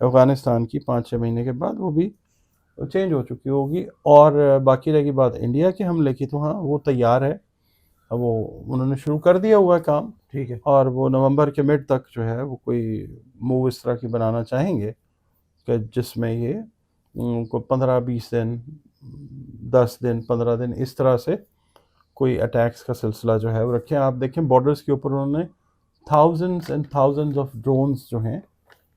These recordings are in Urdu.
افغانستان کی 5-6 مہینے کے بعد وہ بھی چینج ہو چکی ہوگی. اور باقی رہ گئی بات انڈیا کے حملے کی، تو ہاں وہ تیار ہے، وہ انہوں نے شروع کر دیا ہوا ہے کام. ٹھیک ہے. اور وہ نومبر کے مڈ تک جو ہے وہ کوئی موو اس طرح کی بنانا چاہیں گے کہ جس میں یہ کو 15-20 دن 10 دن 15 دن اس طرح سے کوئی اٹیکس کا سلسلہ جو ہے وہ رکھیں. آپ دیکھیں بارڈرز کے اوپر انہوں نے thousands and thousands of drones جو ہیں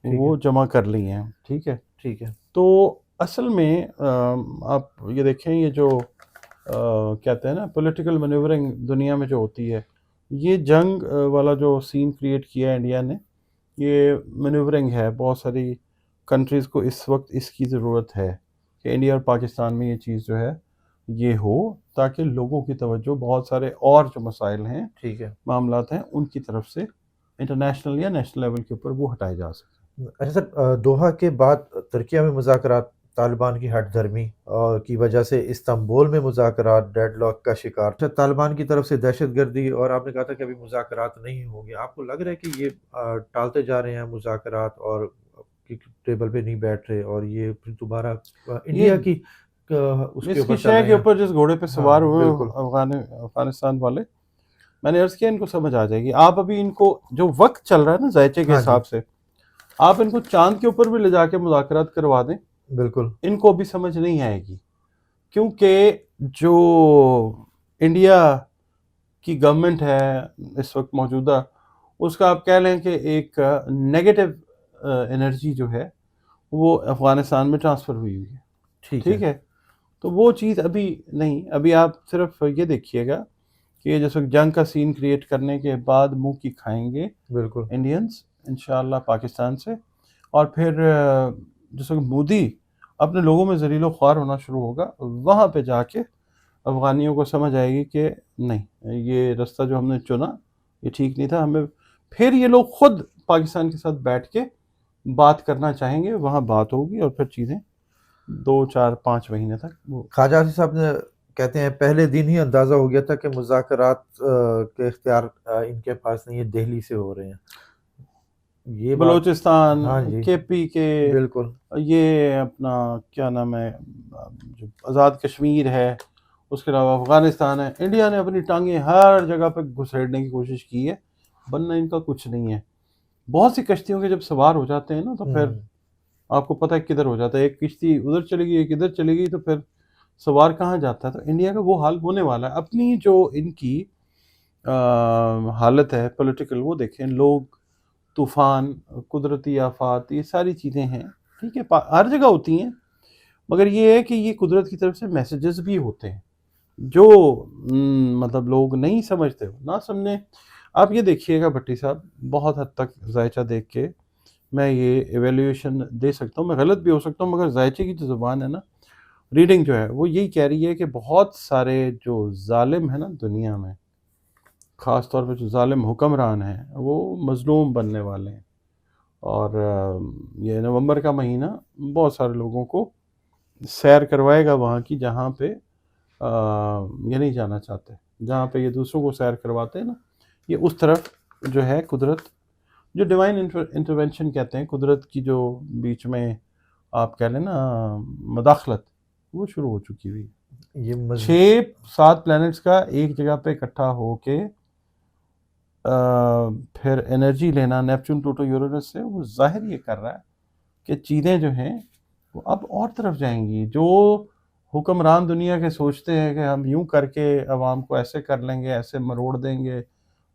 وہ جمع کر لی ہیں. ٹھیک ہے. ٹھیک ہے. تو اصل میں آپ یہ دیکھیں یہ جو کہتے ہیں نا پولیٹیکل مینیورنگ دنیا میں جو ہوتی ہے، یہ جنگ والا جو سین کریٹ کیا ہے انڈیا نے، یہ مینیورنگ ہے. بہت ساری کنٹریز کو اس وقت اس کی ضرورت ہے کہ انڈیا اور پاکستان میں یہ چیز جو ہے یہ ہو، تاکہ لوگوں کی توجہ بہت سارے اور جو مسائل ہیں، ٹھیک ہے، معاملات ہیں، ان کی طرف سے انٹرنیشنل یا نیشنل لیول کے اوپر وہ ہٹائے جا سکیں. اچھا سر، دوحہ کے بعد ترکیہ میں مذاکرات، طالبان کی ہٹ دھرمی اور کی وجہ سے استنبول میں مذاکرات ڈیڈ لاک کا شکار. اچھا، طالبان کی طرف سے دہشت گردی، اور آپ نے کہا تھا کہ ابھی مذاکرات نہیں ہوں گے. آپ کو لگ رہا ہے کہ یہ ٹالتے جا رہے ہیں مذاکرات اور ٹیبل پہ نہیں بیٹھ رہے، اور یہ پھر دوبارہ انڈیا کی اس کے اوپر شے کے اوپر جس گھوڑے پہ سوار ہوئے افغانستان والے، میں نے عرض کیا ان کو سمجھ آ جائے گی. آپ ابھی ان کو جو وقت چل رہا ہے نا ذائچے کے حساب سے، آپ ان کو چاند کے اوپر بھی لے جا کے مذاکرات کروا دیں، بالکل ان کو بھی سمجھ نہیں آئے گی. کیونکہ جو انڈیا کی گورنمنٹ ہے اس وقت موجودہ، اس کا آپ کہہ لیں کہ ایک نیگیٹو انرجی جو ہے وہ افغانستان میں ٹرانسفر ہوئی ہے. ٹھیک ہے. تو وہ چیز ابھی نہیں. ابھی آپ صرف یہ دیکھیے گا کہ جس وقت جنگ کا سین کریٹ کرنے کے بعد منہ کی کھائیں گے بالکل انڈینز انشاءاللہ پاکستان سے، اور پھر جس وقت مودی اپنے لوگوں میں ذلیل و خوار ہونا شروع ہوگا، وہاں پہ جا کے افغانیوں کو سمجھ آئے گی کہ نہیں، یہ رستہ جو ہم نے چنا یہ ٹھیک نہیں تھا. ہمیں پھر یہ لوگ خود پاکستان کے ساتھ بیٹھ کے بات کرنا چاہیں گے، وہاں بات ہوگی، اور پھر چیزیں 2-4-5 مہینے تک. خواجہ آصف صاحب نے کہتے ہیں پہلے دن ہی اندازہ ہو گیا تھا کہ مذاکرات کے اختیار ان کے پاس نہیں، یہ دہلی سے ہو رہے ہیں. یہ بلوچستان، کے پی کے، بالکل یہ اپنا کیا نام ہے جو آزاد کشمیر ہے، اس کے علاوہ افغانستان ہے. انڈیا نے اپنی ٹانگیں ہر جگہ پہ گھسیڑنے کی کوشش کی ہے، بننا ان کا کچھ نہیں ہے. بہت سی کشتیوں کے جب سوار ہو جاتے ہیں نا تو پھر آپ کو پتہ ہے کدھر ہو جاتا ہے. ایک کشتی ادھر چلے گئی، ایک ادھر چلے گئی، تو پھر سوار کہاں جاتا ہے. تو انڈیا کا وہ حال ہونے والا ہے. اپنی جو ان کی حالت ہے پولیٹیکل، وہ دیکھیں، لوگ، طوفان، قدرتی آفات، یہ ساری چیزیں ہیں. ٹھیک ہے، ہر جگہ ہوتی ہیں، مگر یہ ہے کہ یہ قدرت کی طرف سے میسیجز بھی ہوتے ہیں جو مطلب لوگ نہیں سمجھتے، نہ سمجھیں. آپ یہ دیکھیے گا بھٹی صاحب، بہت حد تک ذائچہ دیکھ کے میں یہ ایویلیویشن دے سکتا ہوں، میں غلط بھی ہو سکتا ہوں، مگر ذائچے کی جو زبان ہے نا، ریڈنگ جو ہے وہ یہی کہہ رہی ہے کہ بہت سارے جو ظالم ہیں نا دنیا میں، خاص طور پہ جو ظالم حکمران ہیں، وہ مظلوم بننے والے ہیں. اور یہ نومبر کا مہینہ بہت سارے لوگوں کو سیر کروائے گا وہاں کی، جہاں پہ یہ نہیں جانا چاہتے. جہاں پہ یہ دوسروں کو سیر کرواتے ہیں نا، یہ اس طرف جو ہے قدرت، جو ڈیوائن انٹرونشن کہتے ہیں، قدرت کی جو بیچ میں آپ کہہ لیں نا مداخلت، وہ شروع ہو چکی ہوئی. 6-7 پلینٹس کا ایک جگہ پہ اکٹھا ہو کے پھر انرجی لینا نیپچون، پلوٹو، یورینس سے، وہ ظاہر یہ کر رہا ہے کہ چیزیں جو ہیں وہ اب اور طرف جائیں گی. جو حکمران دنیا کے سوچتے ہیں کہ ہم یوں کر کے عوام کو ایسے کر لیں گے، ایسے مروڑ دیں گے،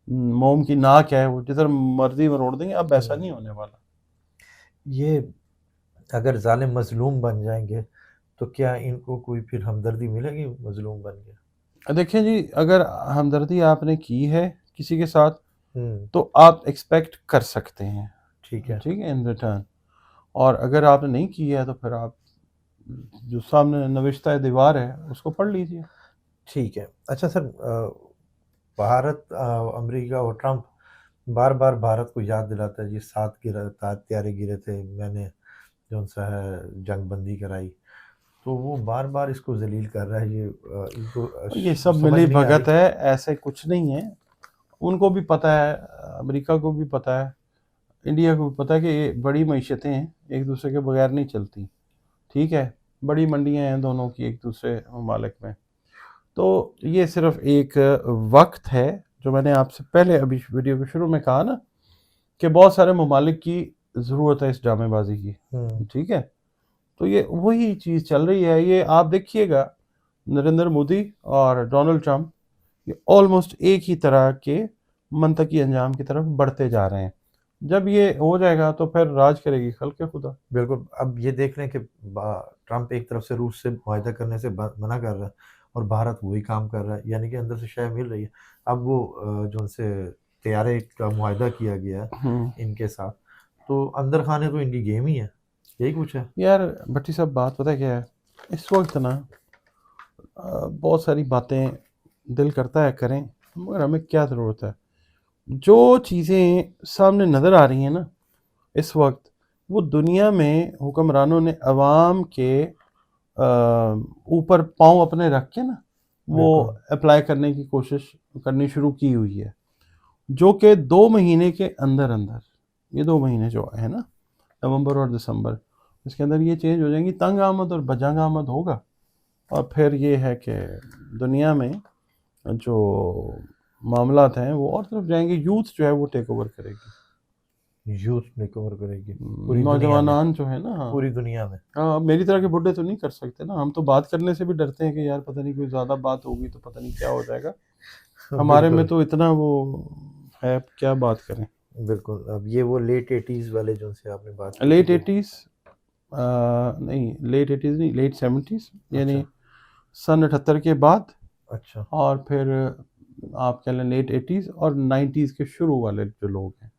موم کی ناک ہے وہ جدھر مرضی مروڑ دیں گے، اب ایسا نہیں ہونے والا. یہ اگر ظالم مظلوم بن جائیں گے تو کیا ان کو کوئی پھر ہمدردی ملے گی؟ مظلوم بن گیا، دیکھیں جی، اگر ہمدردی آپ نے کی ہے کسی کے ساتھ تو آپ ایکسپیکٹ کر سکتے ہیں، ٹھیک ہے ان ریٹرن. اور اگر آپ نے نہیں کی ہے تو پھر آپ جو سامنے نوشتہ دیوار ہے اس کو پڑھ لیجئے. ٹھیک ہے. اچھا سر، بھارت، امریکہ اور ٹرمپ بار بار بھارت کو یاد دلاتا ہے، یہ 7 طیارے گرے تھے، میں نے جو سا ہے جنگ بندی کرائی، تو وہ بار بار اس کو ذلیل کر رہا ہے. ان کو یہ سب ملی بھگت ہے، ایسے کچھ نہیں ہے. ان کو بھی پتہ ہے، امریکہ کو بھی پتہ ہے، انڈیا کو پتہ ہے کہ یہ بڑی معیشتیں ہیں، ایک دوسرے کے بغیر نہیں چلتی، ٹھیک ہے، بڑی منڈیاں ہیں دونوں کی ایک دوسرے ممالک میں. تو یہ صرف ایک وقت ہے جو میں نے آپ سے پہلے ابھی ویڈیو کے شروع میں کہا نا کہ بہت سارے ممالک کی ضرورت ہے اس ڈرامے بازی کی، ٹھیک ہے. تو یہ وہی چیز چل رہی ہے. یہ آپ دیکھیے گا نریندر مودی اور ڈونلڈ ٹرمپ یہ آلموسٹ ایک ہی طرح کے منطقی انجام کی طرف بڑھتے جا رہے ہیں. جب یہ ہو جائے گا تو پھر راج کرے گی خلق خدا. بالکل. اب یہ دیکھ لیں کہ ٹرمپ ایک طرف سے روس سے معاہدہ کرنے سے منع کر رہا ہے اور بھارت وہی کام کر رہا ہے، یعنی کہ اندر سے شے مل رہی ہے. اب وہ جو ان سے طیارے کا معاہدہ کیا گیا ہے ان کے ساتھ، تو اندر خانے تو ان کی گیم ہی ہے، یہی کچھ ہے. یار بھٹی صاحب بات پتہ کیا ہے، اس وقت نا بہت ساری باتیں دل کرتا ہے کریں، مگر ہمیں کیا ضرورت ہے. جو چیزیں سامنے نظر آ رہی ہیں نا اس وقت، وہ دنیا میں حکمرانوں نے عوام کے اوپر پاؤں اپنے رکھ کے نا وہ اپلائی کرنے کی کوشش کرنی شروع کی ہوئی ہے، جو کہ 2 مہینے کے اندر یہ 2 مہینے جو ہے نا نومبر اور دسمبر، اس کے اندر یہ چینج ہو جائیں گی. تنگ آمد اور بجنگ آمد ہوگا، اور پھر یہ ہے کہ دنیا میں جو معاملات ہیں وہ اور طرف جائیں گے. یوتھ جو ہے وہ ٹیک اوور کرے گی، یوتھ میک اوور کرے گی پوری دنیا میں، نوجوانان جو ہے نا پوری دنیا میں. ہاں میری طرح کے بڈھے تو نہیں کر سکتے نا، ہم تو بات کرنے سے بھی ڈرتے ہیں کہ یار پتہ نہیں کوئی زیادہ بات ہوگی تو پتہ نہیں کیا ہو جائے گا. ہمارے میں تو اتنا وہ ہے، کیا بات کریں. بالکل. اب یہ وہ لیٹ 80s والے جو سے آپ نے بات کی، لیٹ 80s نہیں، لیٹ 80s نہیں، لیٹ 70s، یعنی سن 78 کے بعد، اچھا، اور پھر آپ کہہ لیں لیٹ 80s اور 90s کے شروع والے جو لوگ ہیں،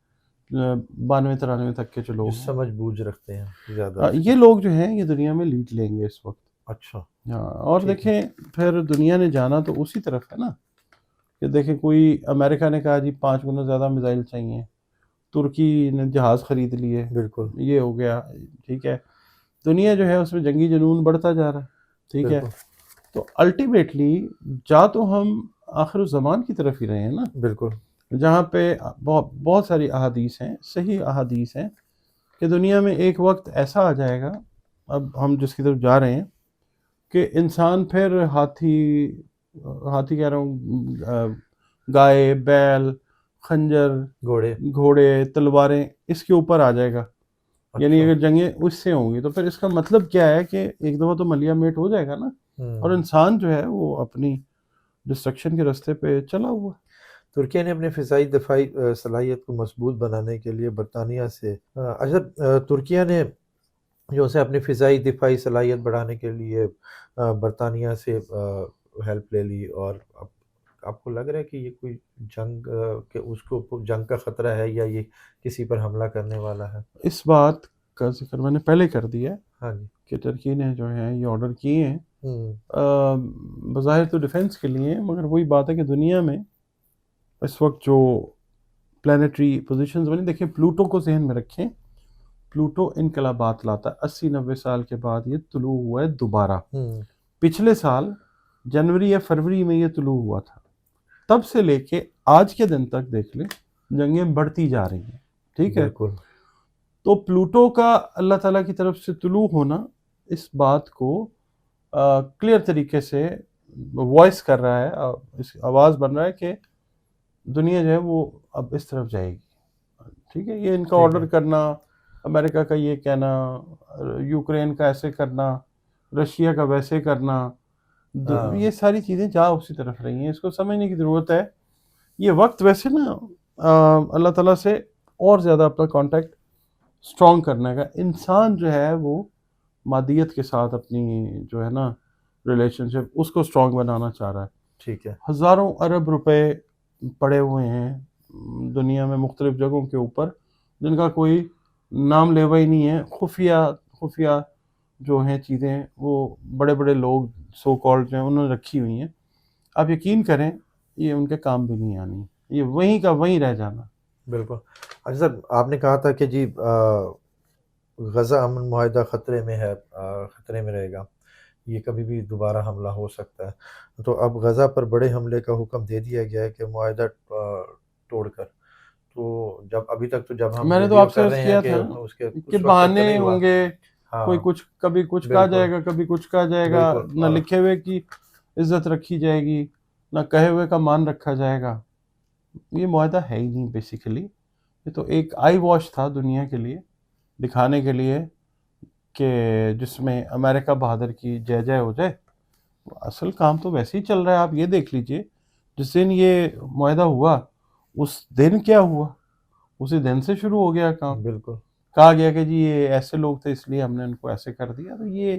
92-93 تک کے جو لوگ جو ہیں، سمجھ بوجھ رکھتے ہیں زیادہ. یہ لوگ جو ہیں یہ دنیا میں لیڈ لیں گے اس وقت. اچھا، ہاں، اور دیکھیں پھر دنیا نے جانا تو اسی طرف ہے نا، کہ دیکھیں کوئی امریکہ نے کہا جی 5 گنا زیادہ میزائل چاہیے، ترکی نے جہاز خرید لیے، بالکل یہ ہو گیا، ٹھیک ہے. دنیا جو ہے اس میں جنگی جنون بڑھتا جا رہا ہے، ٹھیک ہے. تو الٹیمیٹلی جا تو ہم آخر الزمان کی طرف ہی رہے ہیں نا، بالکل. جہاں پہ بہت ساری احادیث ہیں، صحیح احادیث ہیں کہ دنیا میں ایک وقت ایسا آ جائے گا، اب ہم جس کی طرف جا رہے ہیں، کہ انسان پھر ہاتھی کہہ رہا ہوں، گائے، بیل، خنجر، گھوڑے، تلواریں، اس کے اوپر آ جائے گا. یعنی اگر جنگیں اس سے ہوں گی تو پھر اس کا مطلب کیا ہے کہ ایک دفعہ تو ملیا میٹ ہو جائے گا نا، اور انسان جو ہے وہ اپنی ڈسٹرکشن کے راستے پہ چلا ہوا. ترکیہ نے اپنے فضائی دفاعی صلاحیت کو مضبوط بنانے کے لیے برطانیہ سے ترکیہ نے جو سے اپنی فضائی دفاعی صلاحیت بڑھانے کے لیے برطانیہ سے ہیلپ لے لی، اور آپ کو لگ رہا ہے کہ یہ کوئی جنگ کہ اس کو جنگ کا خطرہ ہے، یا یہ کسی پر حملہ کرنے والا ہے؟ اس بات کا ذکر میں نے پہلے کر دیا ہے. ہاں جی، کہ ترکی نے جو ہے یہ آرڈر کیے ہیں بظاہر تو ڈیفنس کے لیے، مگر وہی بات ہے کہ دنیا میں اس وقت جو پلانیٹری پوزیشنز بنی، دیکھیں پلوٹو کو ذہن میں رکھیں، پلوٹو انقلابات لاتا ہے. 80-90 سال کے بعد یہ طلوع ہوا ہے دوبارہ. پچھلے سال جنوری یا فروری میں یہ طلوع ہوا تھا، تب سے لے کے آج کے دن تک دیکھ لیں جنگیں بڑھتی جا رہی ہیں، ٹھیک ہے. بالکل. تو پلوٹو کا اللہ تعالیٰ کی طرف سے طلوع ہونا اس بات کو کلیئر طریقے سے وائس کر رہا ہے، اس آواز بن رہا ہے کہ دنیا جو ہے وہ اب اس طرف جائے گی، ٹھیک ہے. یہ ان کا آرڈر کرنا، امریکہ کا یہ کہنا، یوکرین کا ایسے کرنا، رشیا کا ویسے کرنا، یہ ساری چیزیں جا اسی طرف رہی ہیں. اس کو سمجھنے کی ضرورت ہے. یہ وقت ویسے نا اللہ تعالیٰ سے اور زیادہ اپنا کانٹیکٹ اسٹرانگ کرنے کا، انسان جو ہے وہ مادیت کے ساتھ اپنی جو ہے نا ریلیشن شپ اس کو اسٹرانگ بنانا چاہ رہا ہے. ٹھیک ہے. ہزاروں ارب روپے پڑے ہوئے ہیں دنیا میں مختلف جگہوں کے اوپر، جن کا کوئی نام لیوا ہی نہیں ہے. خفیہ جو ہیں چیزیں وہ بڑے بڑے لوگ سو کالڈ جو ہیں انہوں نے رکھی ہوئی ہیں. آپ یقین کریں یہ ان کے کام بھی نہیں آنی، یہ وہیں کا وہیں رہ جانا. بالکل. اچھا سر، آپ نے کہا تھا کہ جی غزہ امن معاہدہ خطرے میں ہے، خطرے میں رہے گا، یہ کبھی بھی دوبارہ حملہ ہو سکتا ہے. تو اب غزہ پر بڑے حملے کا حکم دے دیا گیا ہے کہ معاہدہ توڑ کر، تو جب ابھی تک تو جب ہم میں نے تو ریڈیو آپ سے کر عرض رہے ہیں کیا کہ تھا اس کے کہ اس وقت تک تو بہانے نہیں ہوا. ہوں گے، کوئی ہاں کچھ کبھی کچھ کہا بالکل جائے گا، کبھی کچھ کہا جائے گا، بالکل. نہ اور لکھے ہوئے کی عزت رکھی جائے گی، نہ کہے ہوئے کا مان رکھا جائے گا. یہ معاہدہ ہے ہی نہیں بیسیکلی. یہ تو ایک آئی واش تھا دنیا کے لیے، دکھانے کے لیے کہ جس میں امریکہ بہادر کی جے جے ہو جائے. اصل کام تو ویسے ہی چل رہا ہے. آپ یہ دیکھ لیجئے جس دن یہ معاہدہ ہوا اس دن کیا ہوا، اسی دن سے شروع ہو گیا کام. بالکل کہا گیا کہ جی یہ ایسے لوگ تھے اس لیے ہم نے ان کو ایسے کر دیا. تو یہ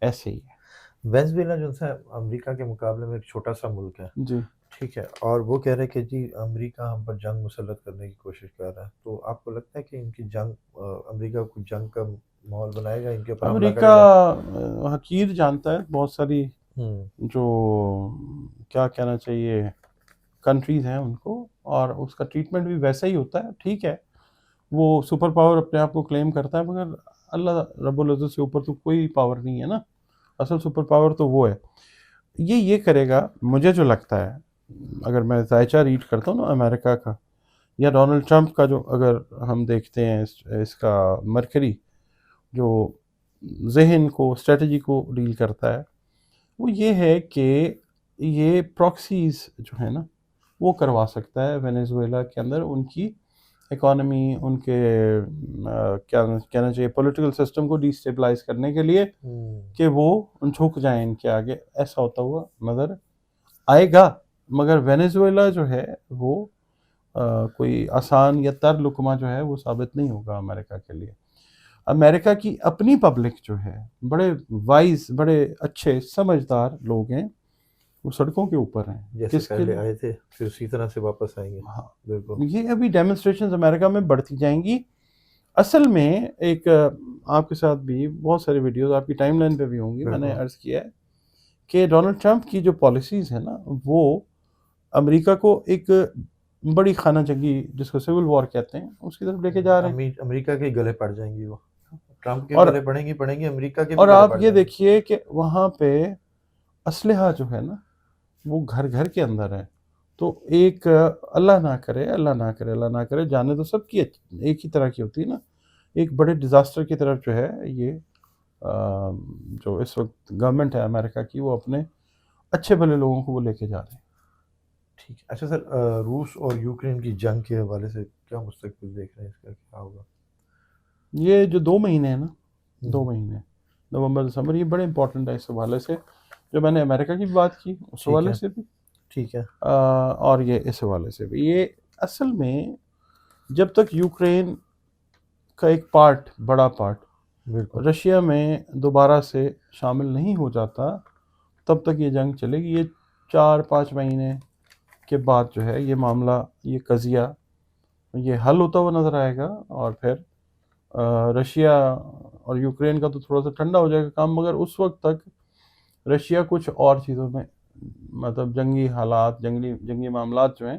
ایسے ہی ہے. وینزویلا جو ہے امریکہ کے مقابلے میں ایک چھوٹا سا ملک ہے، جی ٹھیک ہے، اور وہ کہہ رہے کہ جی امریکہ ہم پر جنگ مسلط کرنے کی کوشش کر رہا ہے. تو آپ کو لگتا ہے کہ ان کی جنگ امریکہ کو جنگ کا ماحول بنائے گا، ان کے اوپر حملہ امریکہ کرے گا؟ حقیر جانتا ہے بہت ساری ہوں جو کیا کہنا چاہیے کنٹریز ہیں ان کو، اور اس کا ٹریٹمنٹ بھی ویسا ہی ہوتا ہے. ٹھیک ہے وہ سپر پاور اپنے آپ کو کلیم کرتا ہے، مگر اللہ رب العزت سے اوپر تو کوئی پاور نہیں ہے نا. اصل سپر پاور تو وہ ہے. یہ کرے گا مجھے جو لگتا ہے، اگر میں ذائچہ ریڈ کرتا ہوں نا امریکہ کا یا ڈونلڈ ٹرمپ کا، جو اگر ہم دیکھتے ہیں اس کا مرکری جو ذہن کو اسٹریٹجی کو ڈیل کرتا ہے، وہ یہ ہے کہ یہ پراکسیز جو ہے نا وہ کروا سکتا ہے وینیزویلا کے اندر ان کی اکانومی، ان کے کیا کہنا چاہیے پولیٹیکل سسٹم کو ڈی اسٹیبلائز کرنے کے لیے، کہ وہ جھک جائیں ان کے آگے. ایسا ہوتا ہوا نظر آئے گا. مگر وینیزویلا جو ہے وہ کوئی آسان یا تر لقمہ جو ہے وہ ثابت نہیں ہوگا امریکہ کے لیے. امریکہ کی اپنی پبلک جو ہے بڑے وائز، بڑے اچھے سمجھدار لوگ ہیں، وہ سڑکوں کے اوپر ہیں. جیسے کس کے پہلے لیے؟ آئے تھے پھر اسی طرح سے واپس آئیں گے. ہاں بالکل یہ ابھی ڈیمونسٹریشنز امریکہ میں بڑھتی جائیں گی. اصل میں ایک آپ کے ساتھ بھی بہت ساری ویڈیوز آپ کی ٹائم لائن پہ بھی ہوں گی، میں نے بالکل عرض کیا ہے کہ ڈونلڈ ٹرمپ کی جو پالیسیز ہیں نا وہ امریکہ کو ایک بڑی خانہ جنگی جس کو سول وار کہتے ہیں اس کی طرف لے کے جا رہے ہیں. امریکہ کے گلے پڑ جائیں گی وہ. ٹرمپ کے اور گلے پڑیں گی امریکہ کے بھی اور گلے آپ پڑ یہ جائیں گے. دیکھیے کہ وہاں پہ اسلحہ جو ہے نا وہ گھر گھر کے اندر ہے. تو ایک اللہ نہ کرے جانے تو سب کی ایک ہی طرح کی ہوتی ہے نا. ایک بڑے ڈیزاسٹر کی طرف جو ہے یہ جو اس وقت گورنمنٹ ہے امریکہ کی، وہ اپنے اچھے بھلے لوگوں کو وہ لے کے جا رہے ہیں. ٹھیک ہے. اچھا سر، روس اور یوکرین کی جنگ کے حوالے سے کیا مستقبل دیکھ رہے ہیں، اس کا کیا ہوگا؟ یہ جو 2 مہینے ہیں نا، 2 مہینے نومبر دسمبر، یہ بڑے امپورٹنٹ ہے اس حوالے سے. جو میں نے امریکہ کی بات کی اس ٹھیک حوالے ہے سے بھی، ٹھیک ہے. اور یہ اس حوالے سے بھی. یہ اصل میں جب تک یوکرین کا ایک پارٹ، بڑا پارٹ بالکل رشیا میں دوبارہ سے شامل نہیں ہو جاتا تب تک یہ جنگ چلے گی. یہ 4-5 مہینے کے بعد جو ہے یہ معاملہ، یہ قضیہ یہ حل ہوتا ہوا نظر آئے گا. اور پھر رشیا اور یوکرین کا تو تھوڑا سا ٹھنڈا ہو جائے گا کام. مگر اس وقت تک رشیا کچھ اور چیزوں میں، مطلب جنگی حالات، جنگی معاملات جو ہیں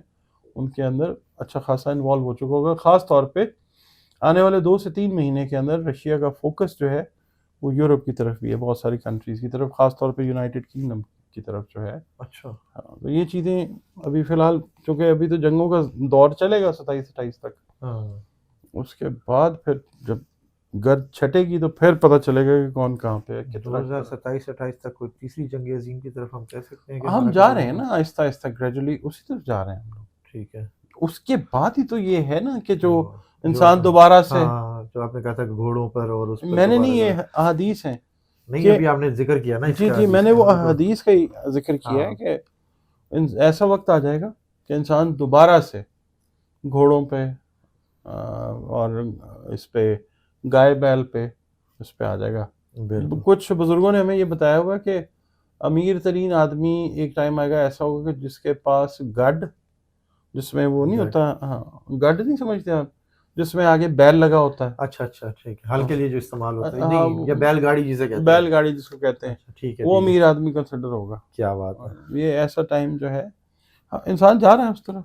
ان کے اندر اچھا خاصا انوالو ہو چکا ہوگا. خاص طور پہ آنے والے 2 سے 3 مہینے کے اندر رشیا کا فوکس جو ہے وہ یورپ کی طرف بھی ہے، بہت ساری کنٹریز کی طرف، خاص طور پہ یونائٹڈ کنگڈم کی طرف جو ہے. اچھا. ہاں تو یہ چیزیں ابھی فی الحال، چونکہ ابھی تو جنگوں کا دور چلے گا 27-28 تک. ہاں اس کے بعد پھر جب گرد چھٹے گی تو پھر پتہ چلے گا کہ کون کہاں پہ ہے، کتنا. 2027-28 تک کوئی تیسری جنگ عظیم کی طرف ہم کہہ سکتے ہیں کہ ہم ہمارا جا قدم رہے ہیں ہوگا؟ نا آہستہ آہستہ گریجولی اسی طرف جا رہے ہیں ہم لوگ. ٹھیک ہے. اس کے بعد ہی تو یہ ہے نا کہ جو جو انسان دوبارہ سے، ہاں جو آپ نے کہا تھا کہ گھوڑوں پر اور اس پر میں نے نہیں، دوبارہ یہ احادیث ہیں نہیں، کہ ابھی آپ نے ذکر کیا نا اس جی کا، جی میں حدیث نے کا، وہ ہم تو حدیث کا ہی ذکر کیا ہے کہ ایسا وقت آ جائے گا کہ انسان دوبارہ سے گھوڑوں پہ اور اس پہ گائے بیل پہ اس پہ آ جائے گا. بالکل کچھ بزرگوں نے ہمیں یہ بتایا ہوا کہ امیر ترین آدمی ایک ٹائم آئے گا ایسا ہوگا کہ جس کے پاس گڈ، جس میں وہ نہیں گڈ. ہوتا، ہاں گڈ نہیں سمجھتے آپ، جس میں آگے بیل لگا ہوتا ہے. اچھا ٹھیک ہے. ہل کے لیے جو استعمال ہوتا ہے، ہاں نہیں یا بیل گاڑی جسے کہتے ہیں. بیل گاڑی جس کو کہتے ہیں، اچھا ٹھیک ہے وہ ٹھیک ہے. امیر آدمی کنسیڈر ہوگا. کیا بات ہے. یہ ایسا ٹائم جو ہے انسان جا رہا ہے اس طرف.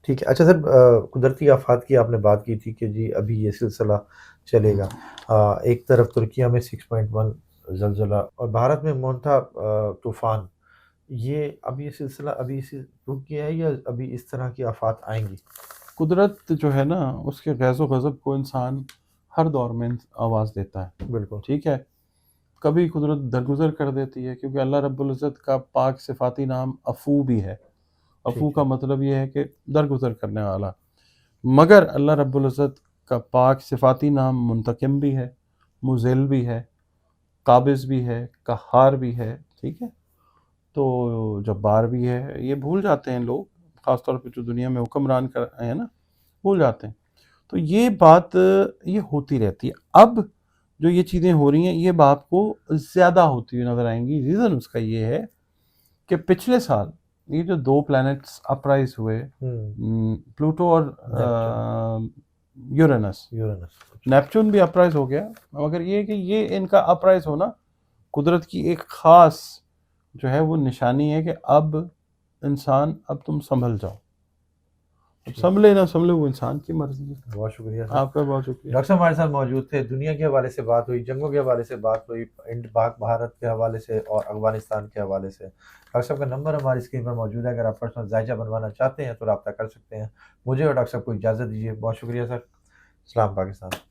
ٹھیک ہے. اچھا سر، قدرتی آفات کی آپ نے بات کی تھی کہ جی ابھی یہ سلسلہ چلے گا. ایک طرف ترکیہ میں 6.1 زلزلہ اور بھارت میں مونٹا طوفان، یہ اب یہ سلسلہ ابھی رک گیا ہے یا ابھی اس طرح کی آفات آئیں گی؟ قدرت جو ہے نا اس کے غیظ و غضب کو انسان ہر دور میں آواز دیتا ہے، بالکل ٹھیک ہے. کبھی قدرت درگزر کر دیتی ہے، کیونکہ اللہ رب العزت کا پاک صفاتی نام عفو بھی ہے. عفو ٹھیک کا ہے مطلب یہ ہے کہ درگزر کرنے والا. مگر اللہ رب العزت کا پاک صفاتی نام منتقم بھی ہے، مذل بھی ہے، قابض بھی ہے، قہار بھی ہے، ٹھیک ہے. تو جبار بھی ہے. یہ بھول جاتے ہیں لوگ، خاص طور پہ جو دنیا میں حکمران کر رہے ہیں نا، بھول جاتے ہیں. تو یہ بات یہ ہوتی رہتی ہے. اب جو یہ چیزیں ہو رہی ہیں یہ آپ کو زیادہ ہوتی ہوئی نظر آئیں گی. ریزن اس کا یہ ہے کہ پچھلے سال یہ جو 2 پلانٹس اپرائز ہوئے، پلوٹو اور یورینس، یورینس نیپچون بھی اپرائز ہو گیا. مگر یہ کہ یہ ان کا اپرائز ہونا قدرت کی ایک خاص جو ہے وہ نشانی ہے کہ اب انسان اب تم سنبھل جاؤ. اب سنبھلے نہ سنبھلے وہ انسان کی مرضی ہے. بہت شکریہ سر. آپ کا بہت شکریہ. ڈاکٹر صاحب ہمارے ساتھ موجود تھے. دنیا کے حوالے سے بات ہوئی، جنگوں کے حوالے سے بات ہوئی، پاک بھارت کے حوالے سے اور افغانستان کے حوالے سے. ڈاکٹر صاحب کا نمبر ہماری اسکرین پر موجود ہے، اگر آپ پرسنل جائزہ بنوانا چاہتے ہیں تو رابطہ کر سکتے ہیں. مجھے اور ڈاکٹر صاحب کو اجازت دیجیے. بہت شکریہ سر. سلام پاکستان.